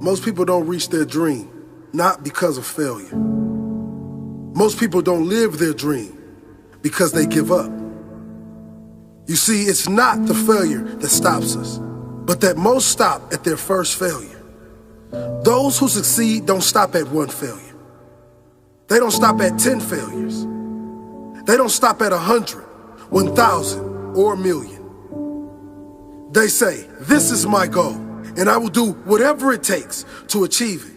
Most people don't reach their dream, not because of failure. Most people don't live their dream because they give up. You see, it's not the failure that stops us, but that most stop at their first failure. Those who succeed don't stop at one failure. They don't stop at 10 failures. They don't stop at 100, 1,000, or 1,000,000. They say, this is my goal, and I will do whatever it takes to achieve it.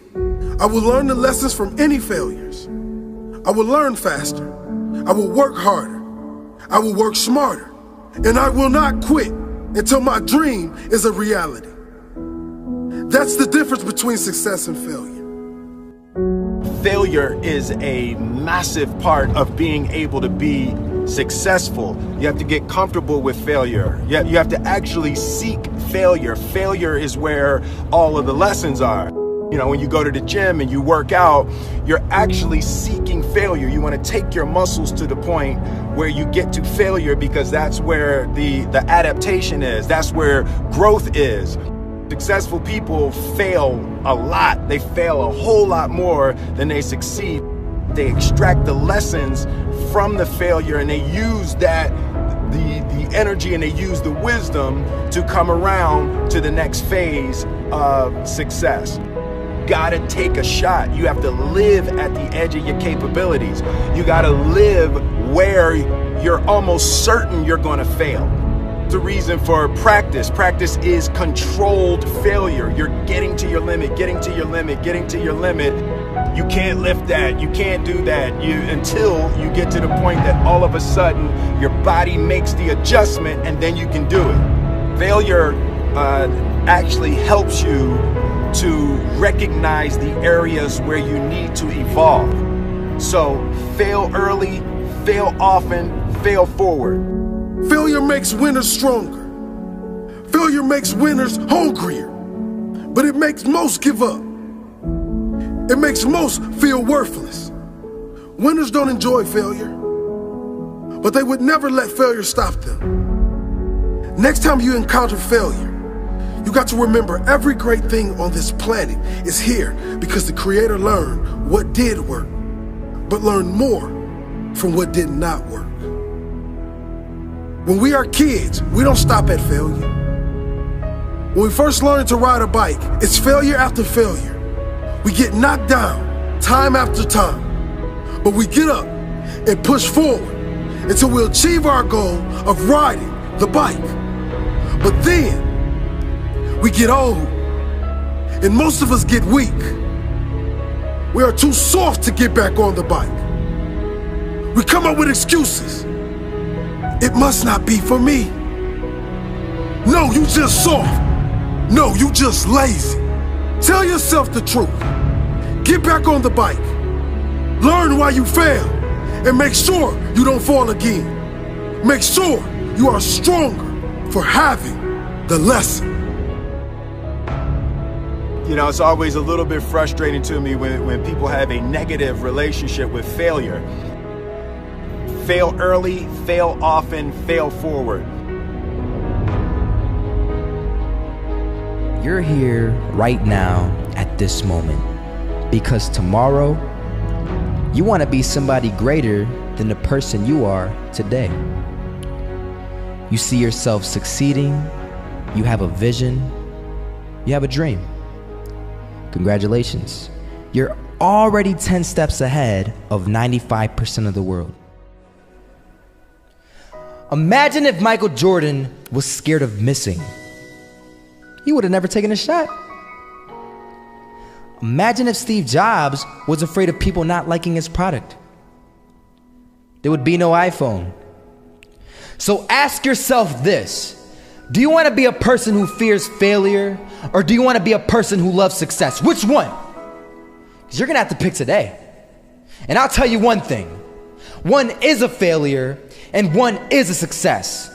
I will learn the lessons from any failures. I will learn faster. I will work harder. I will work smarter. And I will not quit until my dream is a reality. That's the difference between success and failure. Failure is a massive part of being able to be successful. You have to get comfortable with failure. You have to actually seek failure. Failure is where all of the lessons are. You know, when you go to the gym and you work out, you're actually seeking failure. You want to take your muscles to the point where you get to failure, because that's where the adaptation is. That's where growth is. Successful people fail a lot. They fail a whole lot more than they succeed. They extract the lessons from the failure, and they use that, the energy, and they use the wisdom to come around to the next phase of success. Gotta take a shot. You have to live at the edge of your capabilities. You gotta live where you're almost certain you're gonna fail. The reason for practice. Practice is controlled failure. You're getting to your limit, getting to your limit, getting to your limit. You can't lift that, you can't do that, until you get to the point that all of a sudden your body makes the adjustment, and then you can do it. Failure actually helps you to recognize the areas where you need to evolve. So fail early, fail often, fail forward. Failure makes winners stronger. Failure makes winners hungrier. But it makes most give up. It makes most feel worthless. Winners don't enjoy failure, but they would never let failure stop them. Next time you encounter failure, you got to remember every great thing on this planet is here because the Creator learned what did work, but learned more from what did not work. When we are kids, we don't stop at failure. When we first learn to ride a bike, it's failure after failure. We get knocked down time after time, but we get up and push forward until we achieve our goal of riding the bike. But then we get old, and most of us get weak. We are too soft to get back on the bike. We come up with excuses. It must not be for me. No, you just soft. No, you just lazy. Tell yourself the truth. Get back on the bike. Learn why you failed, and make sure you don't fall again. Make sure you are stronger for having the lesson. You know, it's always a little bit frustrating to me when people have a negative relationship with failure. Fail early, fail often, fail forward. You're here right now at this moment because tomorrow you want to be somebody greater than the person you are today. You see yourself succeeding, you have a vision, you have a dream. Congratulations. You're already 10 steps ahead of 95% of the world. Imagine if Michael Jordan was scared of missing. He would have never taken a shot. Imagine if Steve Jobs was afraid of people not liking his product. There would be no iPhone. So ask yourself this. Do you want to be a person who fears failure, or do you want to be a person who loves success? Which one? Because you're going to have to pick today. And I'll tell you one thing. One is a failure, and one is a success.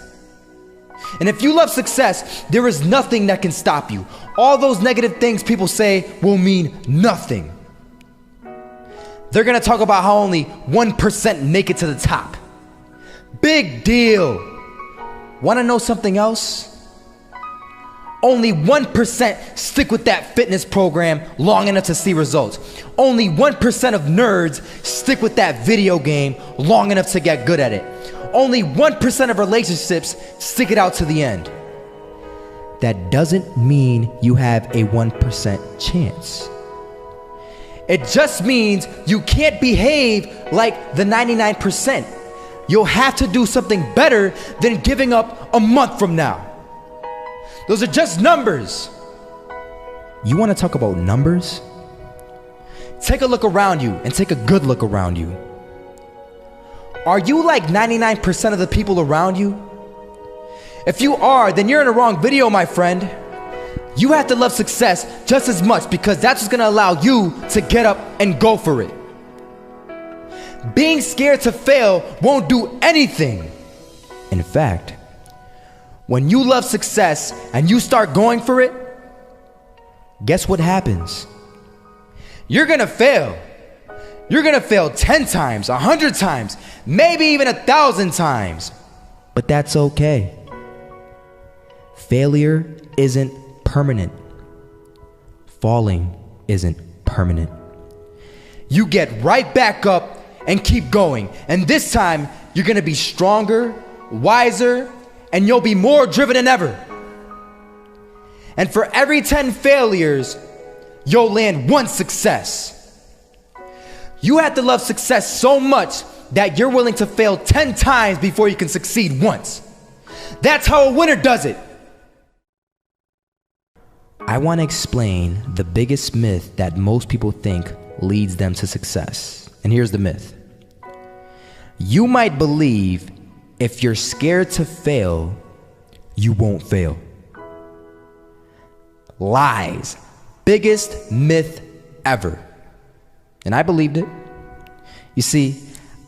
And if you love success, there is nothing that can stop you. All those negative things people say will mean nothing. They're going to talk about how only 1% make it to the top. Big deal. Want to know something else? Only 1% stick with that fitness program long enough to see results. Only 1% of nerds stick with that video game long enough to get good at it. Only 1% of relationships stick it out to the end. That doesn't mean you have a 1% chance. It just means you can't behave like the 99%. You'll have to do something better than giving up a month from now. Those are just numbers. You want to talk about numbers? Take a look around you and take a good look around you. Are you like 99% of the people around you? If you are, then you're in the wrong video, my friend. You have to love success just as much because that's what's going to allow you to get up and go for it. Being scared to fail won't do anything. In fact, when you love success and you start going for it, guess what happens? You're gonna fail. You're gonna fail 10 times, 100 times, maybe even 1,000 times. But that's okay. Failure isn't permanent. Falling isn't permanent. You get right back up and keep going. And this time, you're gonna be stronger, wiser, and you'll be more driven than ever. And for every 10 failures, you'll land one success. You have to love success so much that you're willing to fail 10 times before you can succeed once. That's how a winner does it. I want to explain the biggest myth that most people think leads them to success. And here's the myth. You might believe if you're scared to fail, you won't fail. Lies. Biggest myth ever. And I believed it. You see,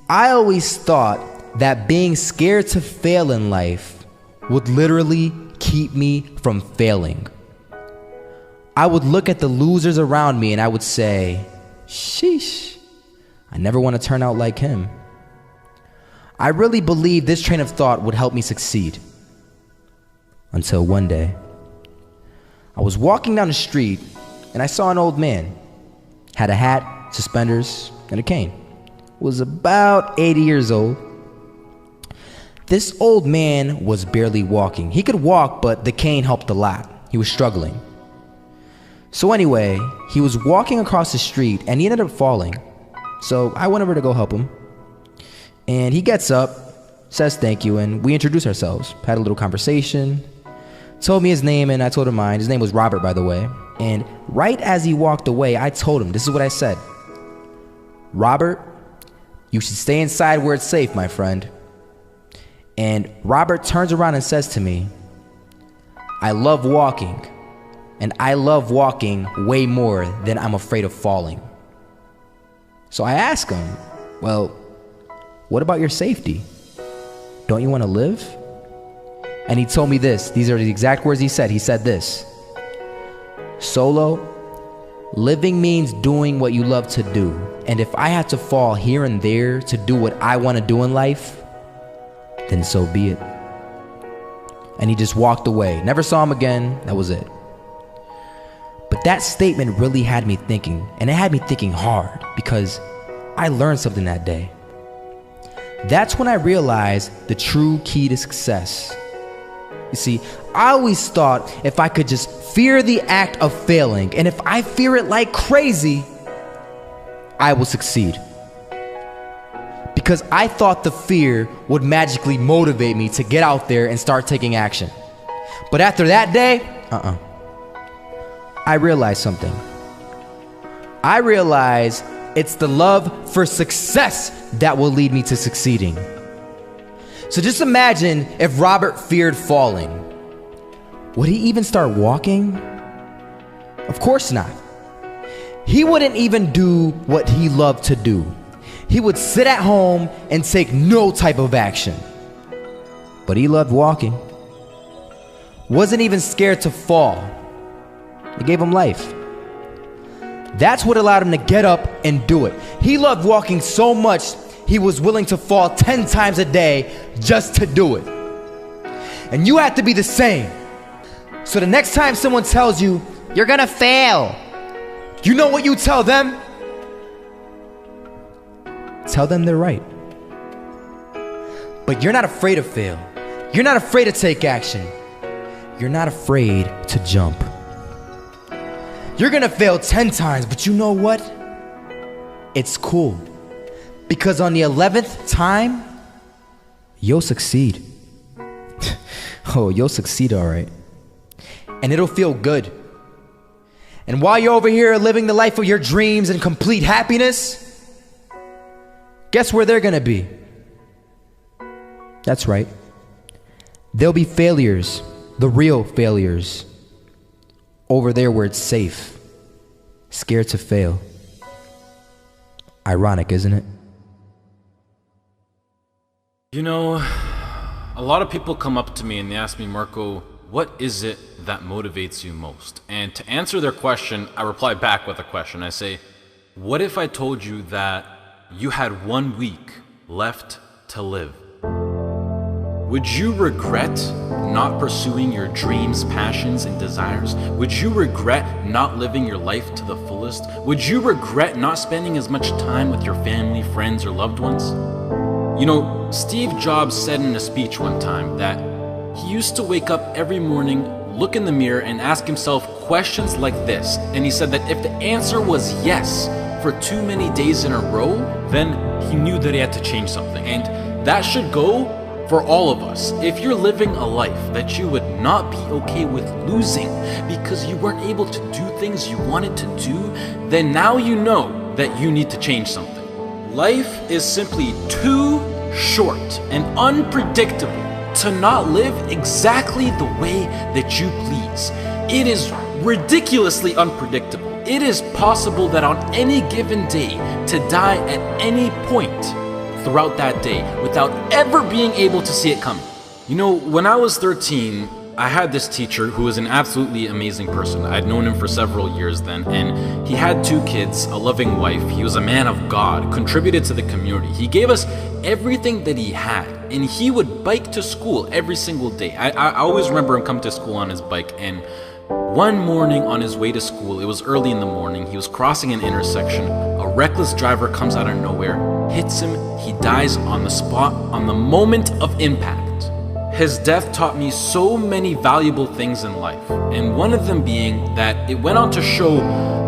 I always thought that being scared to fail in life would literally keep me from failing. I would look at the losers around me and I would say, sheesh, I never want to turn out like him. I really believed this train of thought would help me succeed. Until one day, I was walking down the street and I saw an old man. Had a hat, suspenders, and a cane. Was about 80 years old. This old man was barely walking. He could walk, but the cane helped a lot. He was struggling. So anyway, he was walking across the street and he ended up falling. So I went over to go help him. And he gets up, says thank you, and we introduced ourselves. Had a little conversation. Told me his name and I told him mine. His name was Robert, by the way. And right as he walked away, I told him, this is what I said. Robert, you should stay inside where it's safe, my friend. And Robert turns around and says to me, I love walking. And I love walking way more than I'm afraid of falling. So I asked him, well, what about your safety? Don't you want to live? And he told me this. These are the exact words he said. He said this. Solo, living means doing what you love to do. And if I have to fall here and there to do what I want to do in life, then so be it. And he just walked away. Never saw him again. That was it. But that statement really had me thinking, and it had me thinking hard because I learned something that day. That's when I realized the true key to success. You see, I always thought if I could just fear the act of failing, and if I fear it like crazy, I will succeed. Because I thought the fear would magically motivate me to get out there and start taking action. But after that day, I realized something. I realized it's the love for success that will lead me to succeeding. So just imagine if Robert feared falling. Would he even start walking? Of course not. He wouldn't even do what he loved to do. He would sit at home and take no type of action. But he loved walking. Wasn't even scared to fall. It gave him life. That's what allowed him to get up and do it. He loved walking so much, he was willing to fall 10 times a day just to do it. And you have to be the same. So the next time someone tells you, you're gonna fail, you know what you tell them? Tell them they're right. But you're not afraid to fail. You're not afraid to take action. You're not afraid to jump. You're gonna fail 10 times, but you know what? It's cool. Because on the 11th time, you'll succeed. Oh, you'll succeed, all right. And it'll feel good. And while you're over here living the life of your dreams and complete happiness, guess where they're gonna be? That's right. They'll be failures, the real failures, over there where it's safe, scared to fail. Ironic, isn't it? You know, a lot of people come up to me and they ask me, Marco, what is it that motivates you most? And to answer their question, I reply back with a question. I say, what if I told you that you had 1 week left to live? Would you regret not pursuing your dreams, passions, and desires? Would you regret not living your life to the fullest? Would you regret not spending as much time with your family, friends, or loved ones? You know, Steve Jobs said in a speech one time that he used to wake up every morning, look in the mirror, and ask himself questions like this. And he said that if the answer was yes for too many days in a row, then he knew that he had to change something. And that should go for all of us. If you're living a life that you would not be okay with losing because you weren't able to do things you wanted to do, then now you know that you need to change something. Life is simply too short and unpredictable to not live exactly the way that you please. It is ridiculously unpredictable. It is possible that on any given day to die at any point throughout that day without ever being able to see it coming. You know, when I was 13, I had this teacher who was an absolutely amazing person. I'd known him for several years then, and he had 2 kids, a loving wife. He was a man of God, contributed to the community. He gave us everything that he had, and he would bike to school every single day. I always remember him coming to school on his bike, and one morning on his way to school, it was early in the morning, he was crossing an intersection. A reckless driver comes out of nowhere, hits him, he dies on the spot, on the moment of impact. His death taught me so many valuable things in life, and one of them being that it went on to show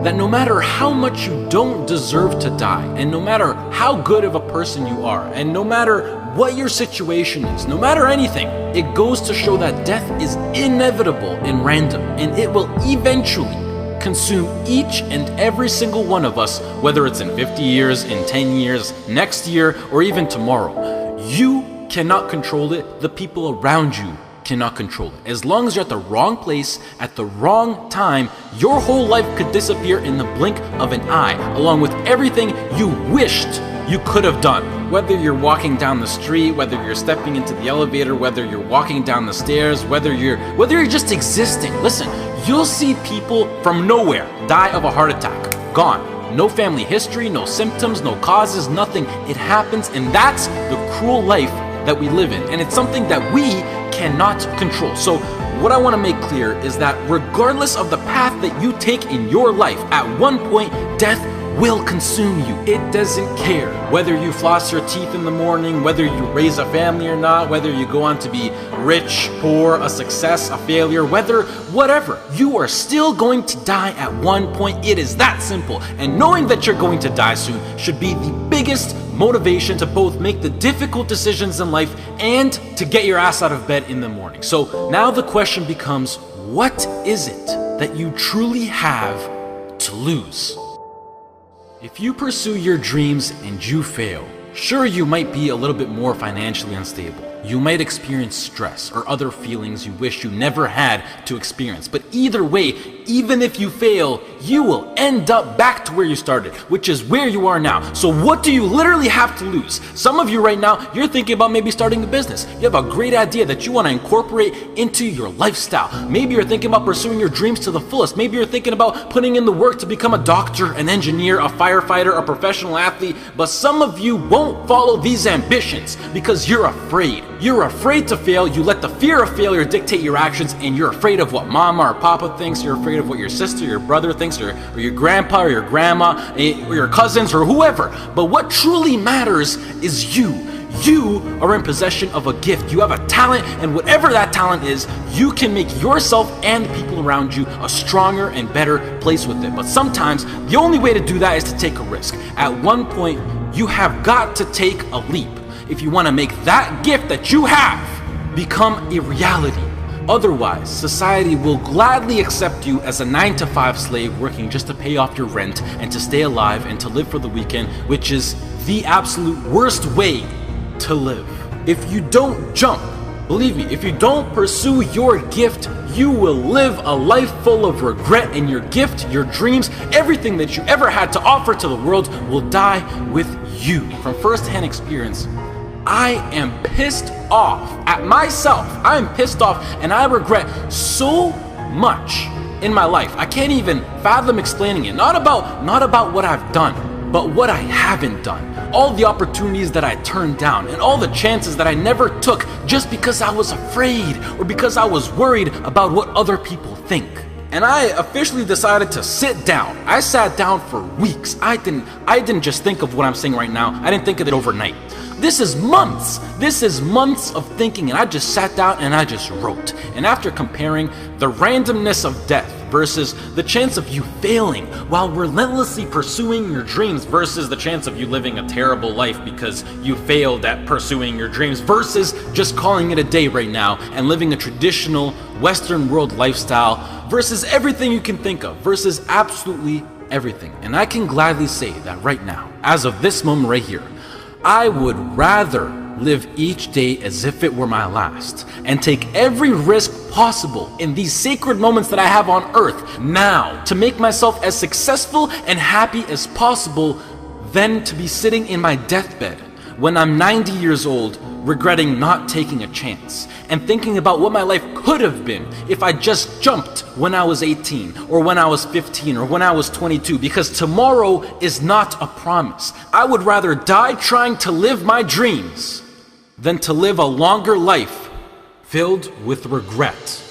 that no matter how much you don't deserve to die, and no matter how good of a person you are, and no matter what your situation is, no matter anything, it goes to show that death is inevitable and random, and it will eventually consume each and every single one of us, whether it's in 50 years, in 10 years, next year, or even tomorrow. You cannot control it. The people around you cannot control it. As long as you're at the wrong place at the wrong time, your whole life could disappear in the blink of an eye, along with everything you wished you could have done. Whether you're walking down the street, whether you're stepping into the elevator, whether you're walking down the stairs, whether you're just existing. Listen, you'll see people from nowhere die of a heart attack. Gone. No family history, no symptoms, no causes, nothing. It happens, and that's the cruel life that we live in, and it's something that we cannot control. So what I want to make clear is that regardless of the path that you take in your life, at one point death will consume you. It doesn't care whether you floss your teeth in the morning, whether you raise a family or not, whether you go on to be rich, poor, a success, a failure, whatever, you are still going to die at one point. It is that simple. And knowing that you're going to die soon should be the biggest motivation to both make the difficult decisions in life and to get your ass out of bed in the morning. So now the question becomes, what is it that you truly have to lose? If you pursue your dreams and you fail, sure, you might be a little bit more financially unstable. You might experience stress or other feelings you wish you never had to experience. But either way, even if you fail, you will end up back to where you started, which is where you are now. So what do you literally have to lose? Some of you right now, you're thinking about maybe starting a business. You have a great idea that you want to incorporate into your lifestyle. Maybe you're thinking about pursuing your dreams to the fullest. Maybe you're thinking about putting in the work to become a doctor, an engineer, a firefighter, a professional athlete. But some of you won't follow these ambitions because you're afraid. You're afraid to fail. You let the fear of failure dictate your actions, and you're afraid of what mama or papa thinks. You're afraid of what your sister, your brother thinks, or your grandpa or your grandma, or your cousins, or whoever. But what truly matters is you. You are in possession of a gift. You have a talent, and whatever that talent is, you can make yourself and the people around you a stronger and better place with it. But sometimes the only way to do that is to take a risk. At one point, you have got to take a leap if you want to make that gift that you have become a reality. Otherwise, society will gladly accept you as a 9-to-5 slave working just to pay off your rent and to stay alive and to live for the weekend, which is the absolute worst way to live. If you don't jump, believe me, if you don't pursue your gift, you will live a life full of regret, and your gift, your dreams, everything that you ever had to offer to the world will die with you. From first-hand experience, I am pissed off at myself. I am pissed off, and I regret so much in my life. I can't even fathom explaining it. Not about what I've done, but what I haven't done. All the opportunities that I turned down, and all the chances that I never took just because I was afraid or because I was worried about what other people think. And I officially decided to sit down. I sat down for weeks. I didn't just think of what I'm saying right now. I didn't think of it overnight. This is months. This is months of thinking, and I just sat down and I just wrote. And after comparing the randomness of death versus the chance of you failing while relentlessly pursuing your dreams versus the chance of you living a terrible life because you failed at pursuing your dreams versus just calling it a day right now and living a traditional Western world lifestyle versus everything you can think of versus absolutely everything. And I can gladly say that right now, as of this moment right here, I would rather live each day as if it were my last and take every risk possible in these sacred moments that I have on earth now to make myself as successful and happy as possible than to be sitting in my deathbed when I'm 90 years old regretting not taking a chance and thinking about what my life could have been if I just jumped when I was 18 or when I was 15 or when I was 22, because tomorrow is not a promise. I would rather die trying to live my dreams than to live a longer life filled with regret.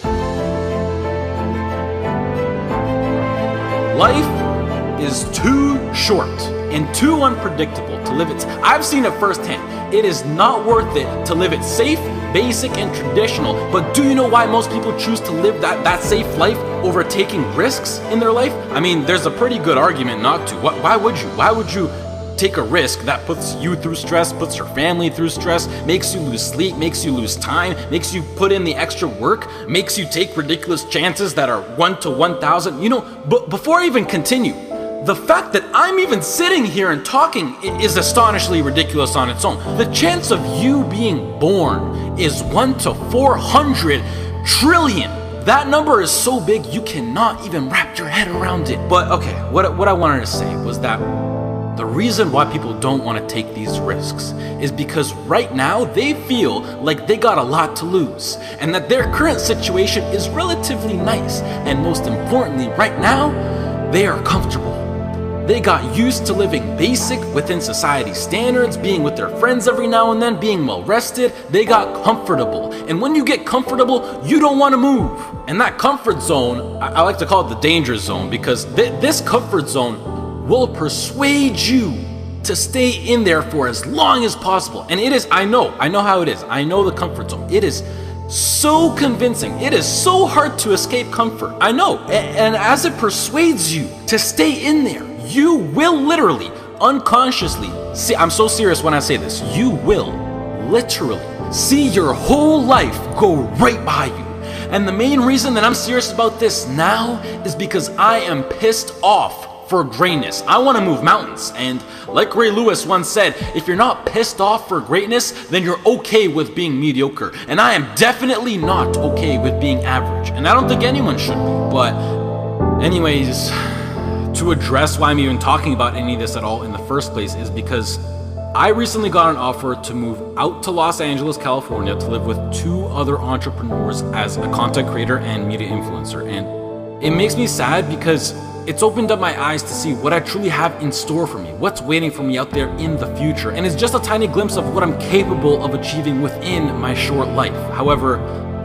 Life is too short and too unpredictable to live it. I've seen it firsthand. It is not worth it to live it safe, basic, and traditional. But do you know why most people choose to live that safe life over taking risks in their life? I mean, there's a pretty good argument not to. Why would you? Why would you take a risk that puts you through stress, puts your family through stress, makes you lose sleep, makes you lose time, makes you put in the extra work, makes you take ridiculous chances that are 1 to 1,000? You know, but before I even continue, the fact that I'm even sitting here and talking is astonishingly ridiculous on its own. The chance of you being born is 1 to 400 trillion. That number is so big you cannot even wrap your head around it. But okay, what I wanted to say was that the reason why people don't want to take these risks is because right now they feel like they got a lot to lose and that their current situation is relatively nice. And most importantly, right now, they are comfortable. They got used to living basic within society standards, being with their friends every now and then, being well rested. They got comfortable. And when you get comfortable, you don't want to move. And that comfort zone, I like to call it the danger zone, because this comfort zone will persuade you to stay in there for as long as possible. And it is, I know how it is. I know the comfort zone. It is so convincing. It is so hard to escape comfort. I know. And as it persuades you to stay in there, you will literally, unconsciously, see, I'm so serious when I say this, you will literally see your whole life go right by you. And the main reason that I'm serious about this now is because I am pissed off for greatness. I want to move mountains. And like Ray Lewis once said, if you're not pissed off for greatness, then you're okay with being mediocre. And I am definitely not okay with being average. And I don't think anyone should be. But anyways, to address why I'm even talking about any of this at all in the first place is because I recently got an offer to move out to Los Angeles, California to live with 2 other entrepreneurs as a content creator and media influencer. And it makes me sad because it's opened up my eyes to see what I truly have in store for me, what's waiting for me out there in the future. And it's just a tiny glimpse of what I'm capable of achieving within my short life. However,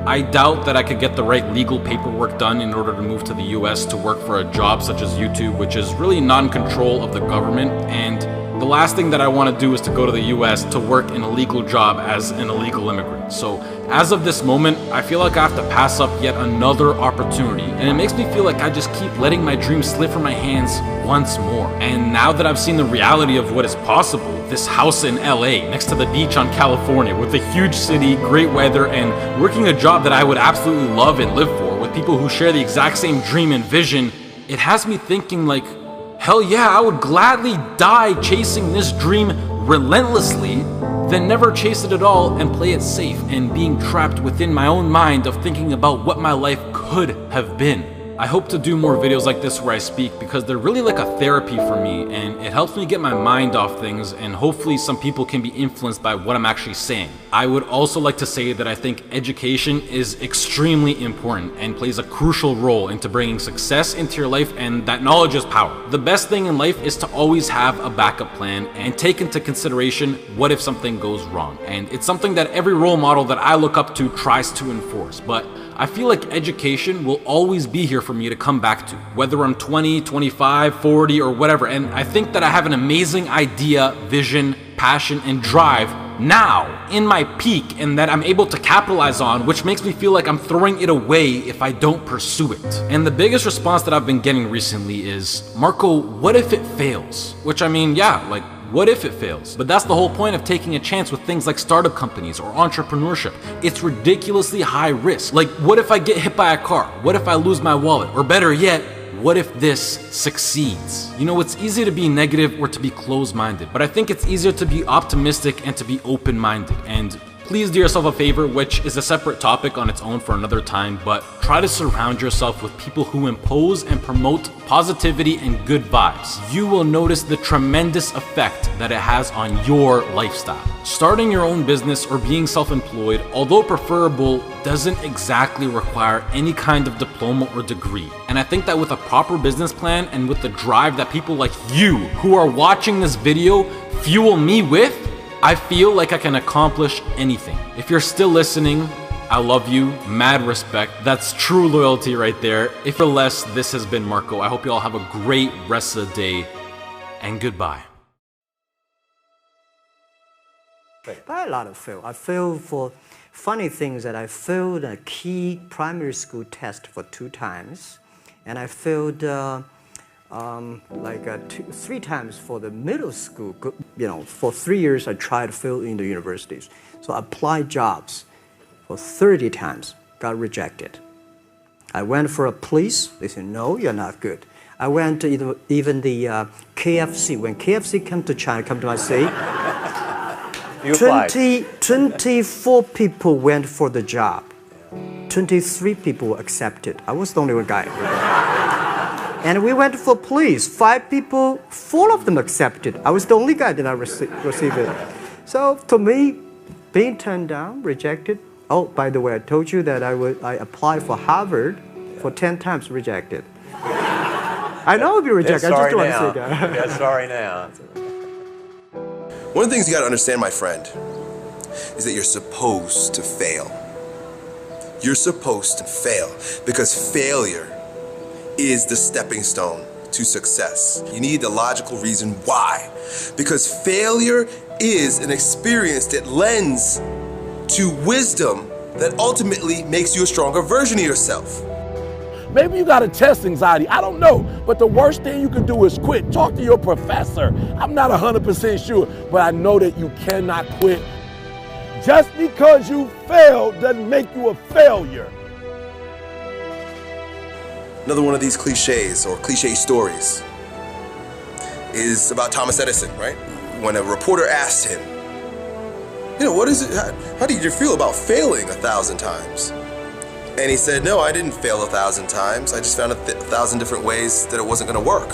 I doubt that I could get the right legal paperwork done in order to move to the US to work for a job such as YouTube, which is really not in control of the government. And the last thing that I want to do is to go to the US to work in a legal job as an illegal immigrant. So as of this moment, I feel like I have to pass up yet another opportunity. And it makes me feel like I just keep letting my dreams slip from my hands once more. And now that I've seen the reality of what is possible, this house in LA next to the beach on California with a huge city, great weather, and working a job that I would absolutely love and live for with people who share the exact same dream and vision, it has me thinking like, hell yeah, I would gladly die chasing this dream relentlessly than never chase it at all and play it safe and being trapped within my own mind of thinking about what my life could have been. I hope to do more videos like this where I speak because they're really like a therapy for me and it helps me get my mind off things and hopefully some people can be influenced by what I'm actually saying. I would also like to say that I think education is extremely important and plays a crucial role into bringing success into your life, and that knowledge is power. The best thing in life is to always have a backup plan and take into consideration what if something goes wrong. And it's something that every role model that I look up to tries to enforce, but I feel like education will always be here for me to come back to, whether I'm 20, 25, 40, or whatever. And I think that I have an amazing idea, vision, passion, and drive now in my peak and that I'm able to capitalize on, which makes me feel like I'm throwing it away if I don't pursue it. And the biggest response that I've been getting recently is, Marco, what if it fails? Which I mean, yeah, like, what if it fails? But that's the whole point of taking a chance with things like startup companies or entrepreneurship. It's ridiculously high risk. Like, what if I get hit by a car? What if I lose my wallet? Or better yet, what if this succeeds? You know, it's easy to be negative or to be closed-minded, but I think it's easier to be optimistic and to be open-minded. And please do yourself a favor, which is a separate topic on its own for another time, but try to surround yourself with people who impose and promote positivity and good vibes. You will notice the tremendous effect that it has on your lifestyle. Starting your own business or being self-employed, although preferable, doesn't exactly require any kind of diploma or degree. And I think that with a proper business plan and with the drive that people like you who are watching this video fuel me with, I feel like I can accomplish anything. If you're still listening, I love you, mad respect. That's true loyalty right there. If you're less, this has been Marco. I hope you all have a great rest of the day, and goodbye. By a lot of fail. I failed for funny things that I failed a key primary school test for 2 times, and I failed 3 times for the middle school. You know, for 3 years I tried to fill in the universities. So I applied jobs for 30 times, got rejected. I went for a police, they said, no, you're not good. I went to even the KFC. When KFC came to China, come to my city, 24 people went for the job. 23 people were accepted. I was the only one guy. And we went for police. 5 people, 4 of them accepted. I was the only guy that I received it. So to me, being turned down, rejected. Oh, by the way, I told you that I applied for Harvard for 10 times, rejected. I know I'll be rejected. I just don't want to say that. Yeah, sorry now. One of the things you got to understand, my friend, is that you're supposed to fail. You're supposed to fail because failure is the stepping stone to success. You need the logical reason why. Because failure is an experience that lends to wisdom that ultimately makes you a stronger version of yourself. Maybe you got a test anxiety, I don't know. But the worst thing you can do is quit. Talk to your professor. I'm not 100% sure, but I know that you cannot quit. Just because you failed doesn't make you a failure. Another one of these cliches or cliche stories is about Thomas Edison, right? When a reporter asked him, you know, what is it, how did you feel about failing 1,000 times? And he said, no, I didn't fail 1,000 times. I just found 1,000 different ways that it wasn't going to work.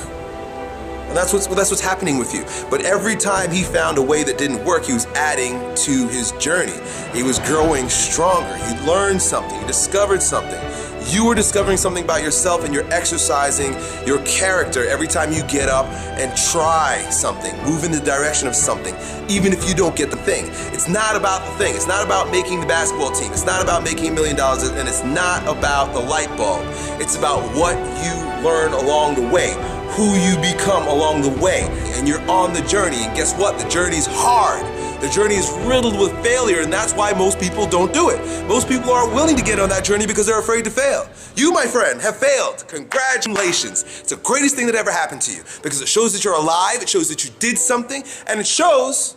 And that's what's happening with you. But every time he found a way that didn't work, he was adding to his journey. He was growing stronger. He learned something. He discovered something. You are discovering something about yourself, and you're exercising your character every time you get up and try something, move in the direction of something, even if you don't get the thing. It's not about the thing. It's not about making the basketball team. It's not about making $1 million, and it's not about the light bulb. It's about what you learn along the way, who you become along the way, and you're on the journey. And guess what? The journey's hard. The journey is riddled with failure, and that's why most people don't do it. Most people aren't willing to get on that journey because they're afraid to fail. You, my friend, have failed. Congratulations. It's the greatest thing that ever happened to you because it shows that you're alive, it shows that you did something, and it shows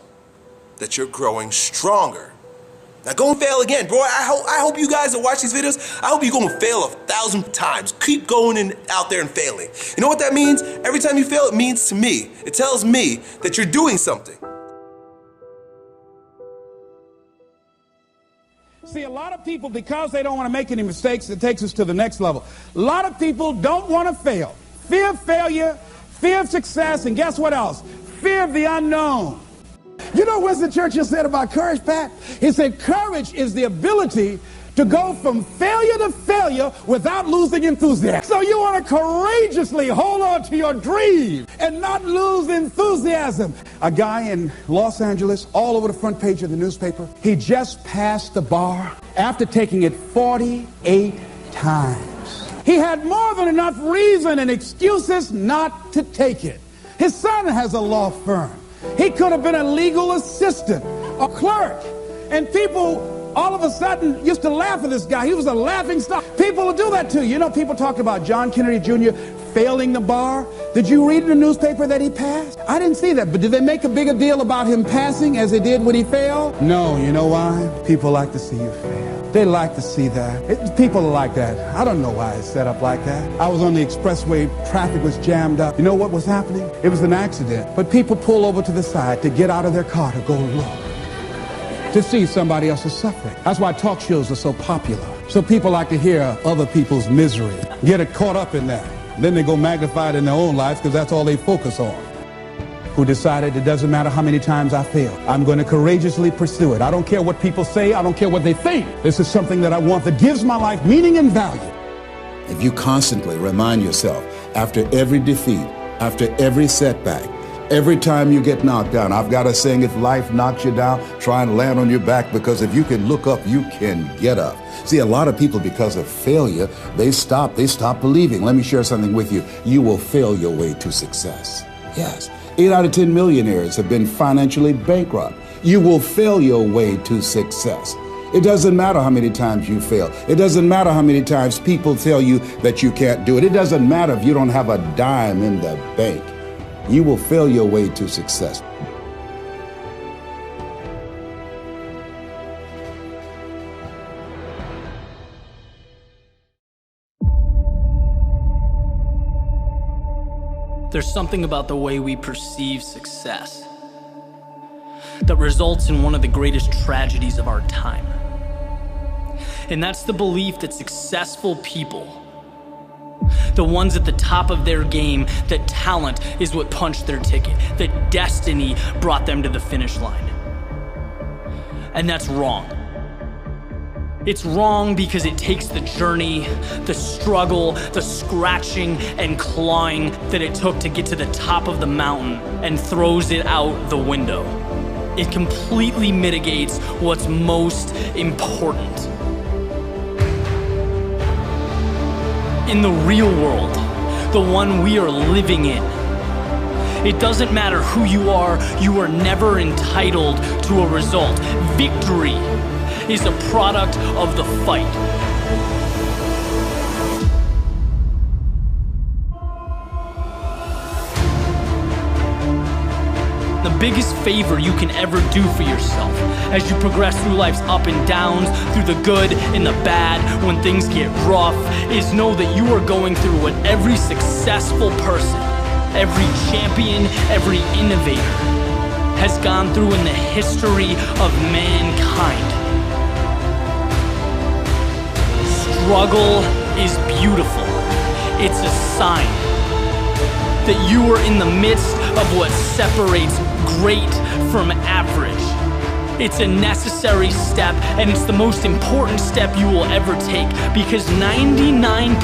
that you're growing stronger. Now go and fail again. Bro, I hope you guys that watch these videos, I hope you go and fail 1,000 times. Keep going out there and failing. You know what that means? Every time you fail, it means to me, it tells me that you're doing something. See, a lot of people, because they don't want to make any mistakes, it takes us to the next level. A lot of people don't want to fail. Fear of failure, fear of success, and guess what else? Fear of the unknown. You know what Winston Churchill said about courage, Pat? He said, courage is the ability to go from failure to failure without losing enthusiasm. So you want to courageously hold on to your dream and not lose enthusiasm. A guy in Los Angeles, all over the front page of the newspaper, he just passed the bar after taking it 48 times. He had more than enough reason and excuses not to take it. His son has a law firm. He could have been a legal assistant, a clerk, and people all of a sudden used to laugh at this guy. He was a laughing stock. People will do that too. You know, people talk about John Kennedy Jr. failing the bar. Did you read in the newspaper that he passed? I didn't see that, but did they make a bigger deal about him passing as they did when he failed? No, you know why? People like to see you fail. They like to see that. People are like that. I don't know why it's set up like that. I was on the expressway, traffic was jammed up. You know what was happening? It was an accident. But people pull over to the side to get out of their car to go look, to see somebody else's suffering. That's why talk shows are so popular. So people like to hear other people's misery, get it caught up in that. Then they go magnify it in their own lives because that's all they focus on. Who decided it doesn't matter how many times I fail. I'm going to courageously pursue it. I don't care what people say. I don't care what they think. This is something that I want that gives my life meaning and value. If you constantly remind yourself after every defeat, after every setback, every time you get knocked down, I've got a saying, if life knocks you down, try and land on your back, because if you can look up, you can get up. See, a lot of people, because of failure, they stop believing. Let me share something with you. You will fail your way to success. Yes. 8 out of 10 millionaires have been financially bankrupt. You will fail your way to success. It doesn't matter how many times you fail. It doesn't matter how many times people tell you that you can't do it. It doesn't matter if you don't have a dime in the bank. You will fail your way to success. There's something about the way we perceive success that results in one of the greatest tragedies of our time. And that's the belief that successful people, the ones at the top of their game, that talent is what punched their ticket, that destiny brought them to the finish line. And that's wrong. It's wrong because it takes the journey, the struggle, the scratching and clawing that it took to get to the top of the mountain and throws it out the window. It completely mitigates what's most important. In the real world, the one we are living in, it doesn't matter who you are never entitled to a result. Victory is a product of the fight. The biggest favor you can ever do for yourself as you progress through life's up and downs, through the good and the bad, when things get rough, is know that you are going through what every successful person, every champion, every innovator has gone through in the history of mankind. Struggle is beautiful. It's a sign that you are in the midst of what separates great from average. It's a necessary step, and it's the most important step you will ever take, because 99%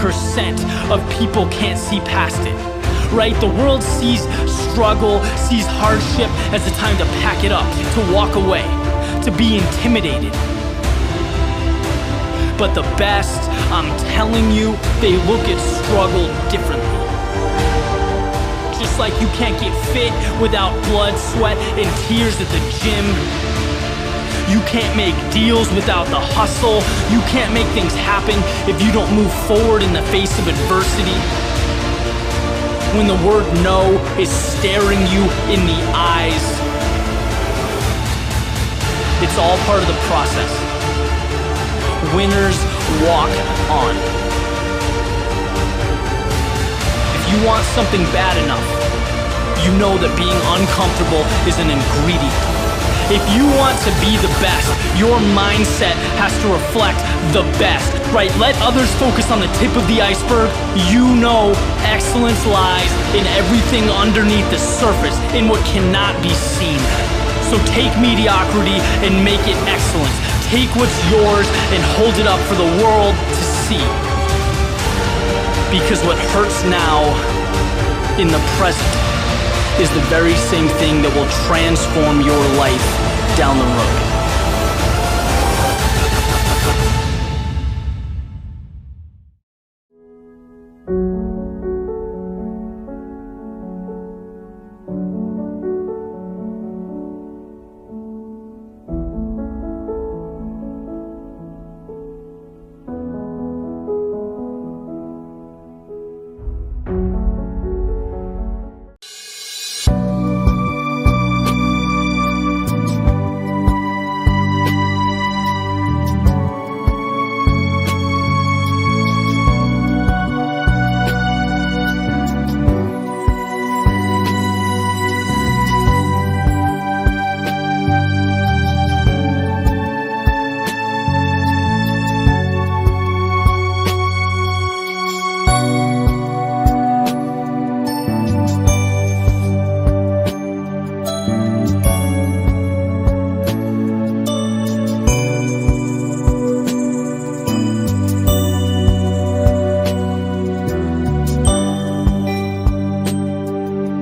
of people can't see past it. Right? The world sees struggle, sees hardship as a time to pack it up, to walk away, to be intimidated. But the best, I'm telling you, they look at struggle differently. Just like you can't get fit without blood, sweat, and tears at the gym. You can't make deals without the hustle. You can't make things happen if you don't move forward in the face of adversity. When the word no is staring you in the eyes, it's all part of the process. Winners walk on. If you want something bad enough, you know that being uncomfortable is an ingredient. If you want to be the best, your mindset has to reflect the best, right? Let others focus on the tip of the iceberg. You know excellence lies in everything underneath the surface, in what cannot be seen. So take mediocrity and make it excellence. Take what's yours and hold it up for the world to see. Because what hurts now in the present is the very same thing that will transform your life down the road.